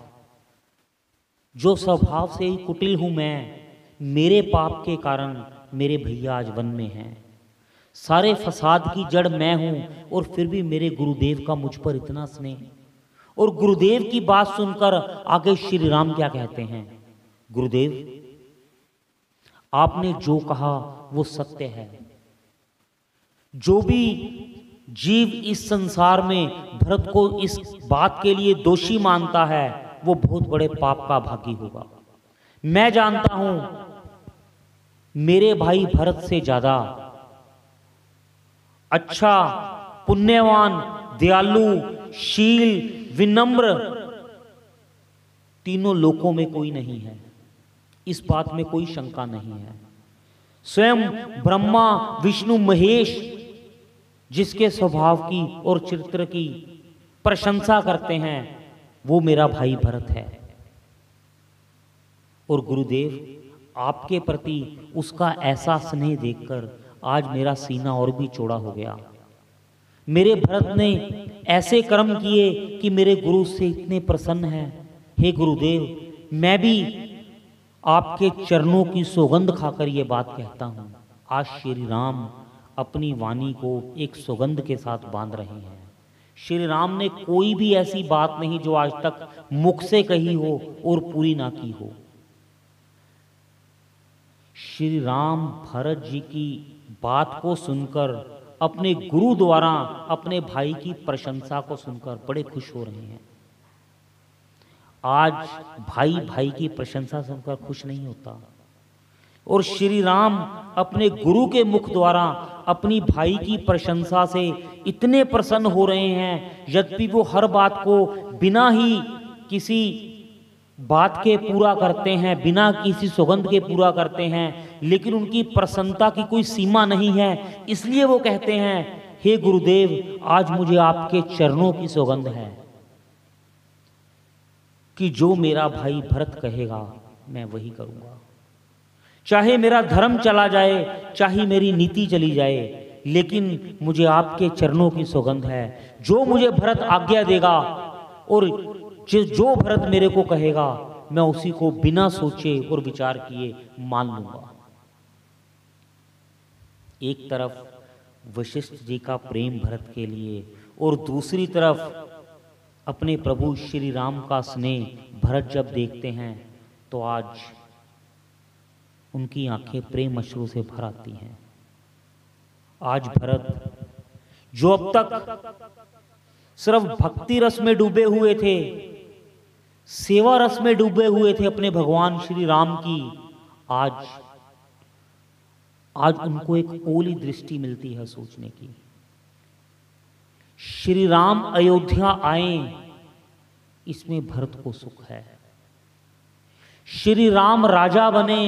जो स्वभाव से ही कुटिल हूं मैं, मेरे पाप के कारण मेरे भैया आज वन में हैं। सारे फसाद की जड़ मैं हूं और फिर भी मेरे गुरुदेव का मुझ पर इतना स्नेह। और गुरुदेव की बात सुनकर आगे श्री राम क्या कहते हैं, गुरुदेव आपने जो कहा वो सत्य है। जो भी जीव इस संसार में भरत को इस बात के लिए दोषी मानता है वो बहुत बड़े पाप का भागी होगा। मैं जानता हूं मेरे भाई भरत से ज्यादा अच्छा, पुण्यवान, दयालु, शील, विनम्र तीनों लोकों में कोई नहीं है। इस बात में कोई शंका नहीं है। स्वयं ब्रह्मा, विष्णु, महेश जिसके स्वभाव की और चरित्र की प्रशंसा करते हैं वो मेरा भाई भरत है। और गुरुदेव आपके प्रति उसका ऐसा स्नेह देखकर आज मेरा सीना और भी चौड़ा हो गया। मेरे भरत ने ऐसे कर्म किए कि मेरे गुरु से इतने प्रसन्न हैं। हे गुरुदेव, मैं भी आपके चरणों की सौगंध खाकर ये बात कहता हूं। आज श्री राम अपनी वाणी को एक सौगंध के साथ बांध रहे हैं। श्री राम ने कोई भी ऐसी बात नहीं जो आज तक मुख से कही हो और पूरी ना की हो। श्री राम भरत जी की बात को सुनकर, अपने गुरु द्वारा अपने भाई की प्रशंसा को सुनकर बड़े खुश हो रहे हैं। आज भाई भाई की प्रशंसा सुनकर खुश नहीं होता। और श्री राम अपने गुरु के मुख द्वारा अपनी भाई की प्रशंसा से इतने प्रसन्न हो रहे हैं, यद्यपि वो हर बात को बिना ही किसी बात के पूरा करते हैं, बिना किसी सौगंध के पूरा करते हैं, लेकिन उनकी प्रसन्नता की कोई सीमा नहीं है। इसलिए वो कहते हैं, हे गुरुदेव, आज मुझे आपके चरणों की सौगंध है कि जो मेरा भाई भरत कहेगा मैं वही करूंगा। चाहे मेरा धर्म चला जाए, चाहे मेरी नीति चली जाए, लेकिन मुझे आपके चरणों की सौगंध है। जो मुझे भरत आज्ञा देगा और जो भरत मेरे को कहेगा मैं उसी को बिना सोचे और विचार किए मान लूंगा। एक तरफ वशिष्ठ जी का प्रेम भरत के लिए और दूसरी तरफ अपने प्रभु श्री राम का स्नेह भरत जब देखते हैं तो आज उनकी आंखें प्रेम अश्रु से भर आती हैं। आज भरत जो अब तक सिर्फ भक्ति रस में डूबे हुए थे, सेवा रस में डूबे हुए थे अपने भगवान श्री राम की, आज उनको एक ओली दृष्टि मिलती है सोचने की। श्री राम अयोध्या आए, इसमें भरत को सुख है। श्री राम राजा बने,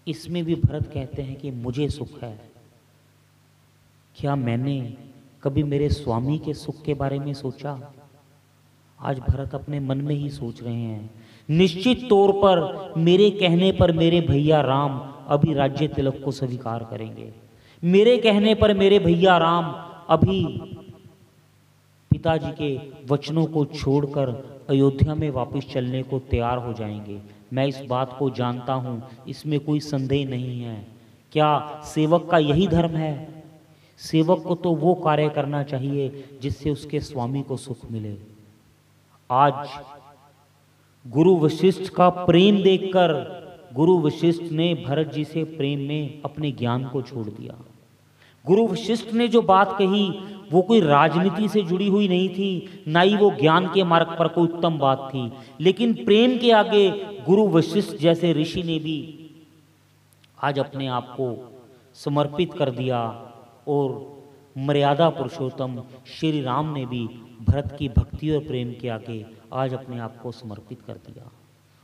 इसमें भी भरत कहते हैं कि मुझे सुख है। क्या मैंने कभी मेरे स्वामी के सुख के बारे में सोचा? आज भरत अपने मन में ही सोच रहे हैं। निश्चित तौर पर मेरे कहने पर मेरे भैया राम अभी राज्य तिलक को स्वीकार करेंगे। मेरे कहने पर मेरे भैया राम अभी पिताजी के वचनों को छोड़कर अयोध्या में वापस चलने को तैयार हो जाएंगे। मैं इस बात को जानता हूं, इसमें कोई संदेह नहीं है। क्या सेवक का यही धर्म है? सेवक को तो वो कार्य करना चाहिए जिससे उसके स्वामी को सुख मिले। आज गुरु वशिष्ठ का प्रेम देखकर गुरु वशिष्ठ ने भरत जी से प्रेम में अपने ज्ञान को छोड़ दिया। गुरु वशिष्ठ ने जो बात कही वो कोई राजनीति से जुड़ी हुई नहीं थी, ना ही वो ज्ञान के मार्ग पर कोई उत्तम बात थी, लेकिन प्रेम के आगे गुरु वशिष्ठ जैसे ऋषि ने भी आज अपने आप को समर्पित कर दिया। और मर्यादा पुरुषोत्तम श्री राम ने भी भरत की भक्ति और प्रेम के आगे आज अपने आप को समर्पित कर दिया।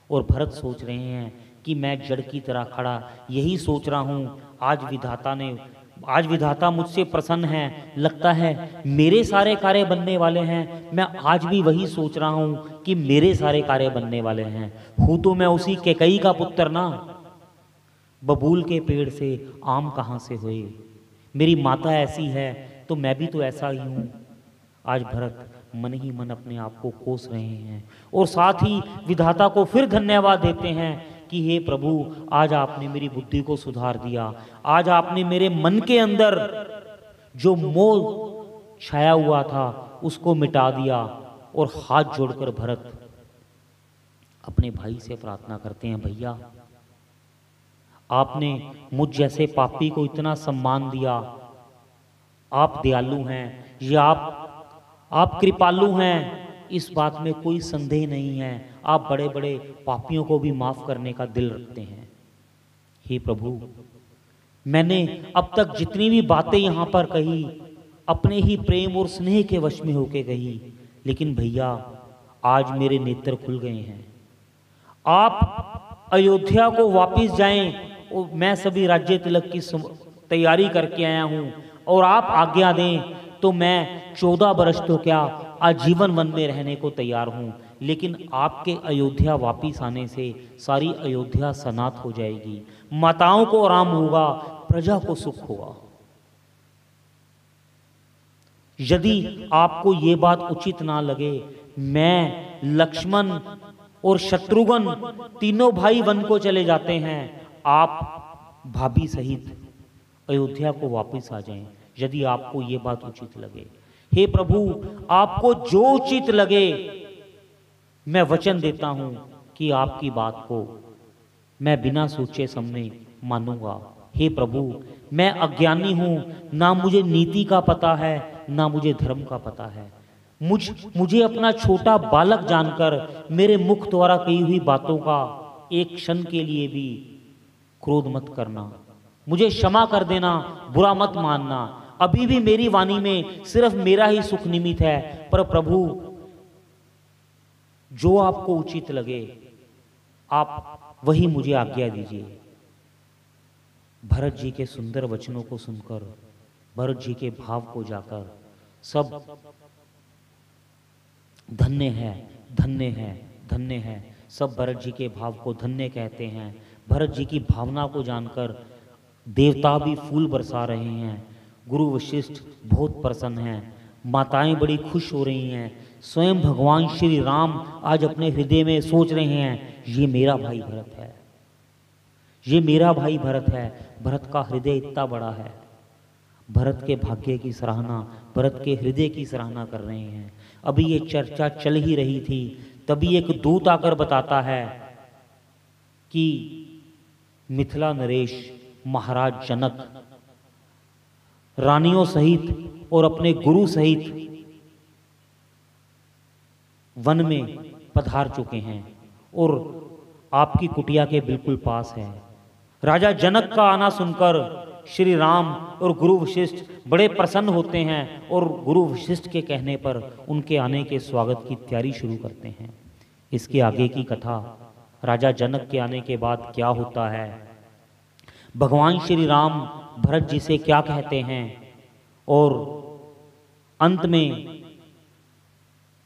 और भरत सोच रहे हैं कि मैं जड़ की तरह खड़ा यही सोच रहा हूँ। आज विधाता मुझसे प्रसन्न है, लगता है मेरे सारे कार्य बनने वाले हैं। मैं आज भी वही सोच रहा हूँ कि मेरे सारे कार्य बनने वाले हैं। हूँ तो मैं उसी कैकई का पुत्र ना, बबूल के पेड़ से आम कहाँ से हुए। मेरी माता ऐसी है तो मैं भी तो ऐसा ही हूँ। आज भरत मन ही मन अपने आप को कोस रहे हैं और साथ ही विधाता को फिर धन्यवाद देते हैं कि हे प्रभु, आज आपने मेरी बुद्धि को सुधार दिया। आज आपने मेरे मन के अंदर जो मोह छाया हुआ था उसको मिटा दिया। और हाथ जोड़कर भरत अपने भाई से प्रार्थना करते हैं, भैया आपने मुझ जैसे पापी को इतना सम्मान दिया। आप दयालु हैं, ये आप कृपालु हैं, इस बात में कोई संदेह नहीं है। आप बड़े बड़े पापियों को भी माफ करने का दिल रखते हैं। हे प्रभु, मैंने अब तक जितनी भी बातें यहाँ पर कही अपने ही प्रेम और स्नेह के वश में होके कही, लेकिन भैया आज मेरे नेत्र खुल गए हैं। आप अयोध्या को वापस जाएं और मैं सभी राज्य तिलक की तैयारी करके आया हूँ, और आप आज्ञा दें तो मैं 14 वर्ष तो क्या आजीवन वन में रहने को तैयार हूँ। लेकिन आपके अयोध्या वापिस आने से सारी अयोध्या सनात हो जाएगी, माताओं को आराम होगा, प्रजा को सुख होगा। यदि आपको ये बात उचित ना लगे, मैं, लक्ष्मण और शत्रुघ्न तीनों भाई वन को चले जाते हैं, आप भाभी सहित अयोध्या को वापस आ जाएं, यदि आपको ये बात उचित लगे। हे प्रभु, आपको जो उचित लगे, मैं वचन देता हूं कि आपकी बात को मैं बिना सोचे समझे मानूंगा। हे प्रभु, मैं अज्ञानी हूं, ना मुझे नीति का पता है, ना मुझे धर्म का पता है। मुझे अपना छोटा बालक जानकर मेरे मुख द्वारा कही हुई बातों का एक क्षण के लिए भी क्रोध मत करना। मुझे क्षमा कर देना, बुरा मत मानना। अभी भी मेरी वाणी में सिर्फ मेरा ही सुख निमित्त है, पर प्रभु जो आपको उचित लगे आप वही मुझे आज्ञा दीजिए। भरत जी के सुंदर वचनों को सुनकर, भरत जी के भाव को जाकर सब धन्य है, धन्य है, धन्य है, सब भरत जी के भाव को धन्य कहते हैं। भरत जी की भावना को जानकर देवता भी फूल बरसा रहे हैं। गुरु वशिष्ठ बहुत प्रसन्न हैं, माताएं बड़ी खुश हो रही हैं। स्वयं भगवान श्री राम आज अपने हृदय में सोच रहे हैं, ये मेरा भाई भरत है, ये मेरा भाई भरत है। भरत का हृदय इतना बड़ा है, भरत के भाग्य की सराहना, भरत के हृदय की सराहना कर रहे हैं। अभी ये चर्चा चल ही रही थी, तभी एक दूत आकर बताता है कि मिथिला नरेश महाराज जनक रानियों सहित और अपने गुरु सहित वन में पधार चुके हैं और आपकी कुटिया के बिल्कुल पास है। राजा जनक का आना सुनकर श्री राम और गुरु वशिष्ठ बड़े प्रसन्न होते हैं और गुरु वशिष्ठ के कहने पर उनके आने के स्वागत की तैयारी शुरू करते हैं। इसके आगे की कथा, राजा जनक के आने के बाद क्या होता है, भगवान श्री राम भरत जी से क्या कहते हैं और अंत में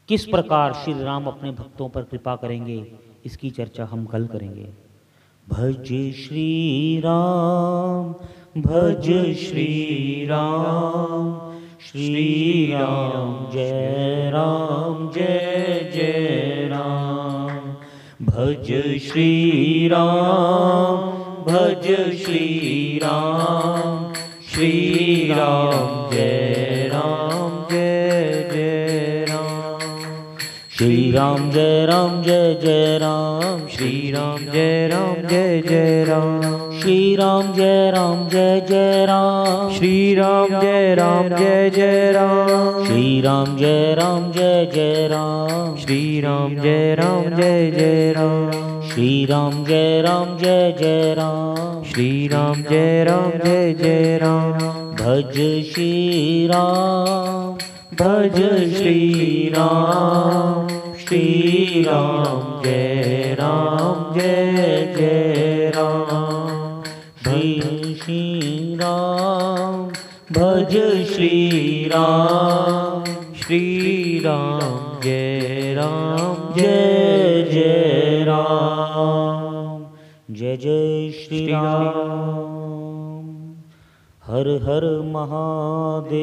किस प्रकार श्री राम अपने भक्तों पर कृपा करेंगे, इसकी चर्चा हम कल करेंगे। भज श्री राम, भज श्री राम, श्री राम जय राम जय जय राम। भज श्री राम, भज श्री राम, श्री राम जय राम जय जय राम। श्री राम जय राम जय जय राम, श्री राम जय राम जय जय राम। श्री राम जय राम जय जय राम, श्री राम जय राम जय जय राम। श्री राम जय राम जय जय राम, श्री राम जय राम जय जय राम। श्री राम जय राम जय जय राम, श्री राम जय राम जय जय राम। भज श्री राम, भज श्री राम, श्री राम जय राम जय जय राम। भज श्री राम, भज श्री राम, श्री राम जय राम जय जय राम। जय जय श्री राम। हर हर महादेव।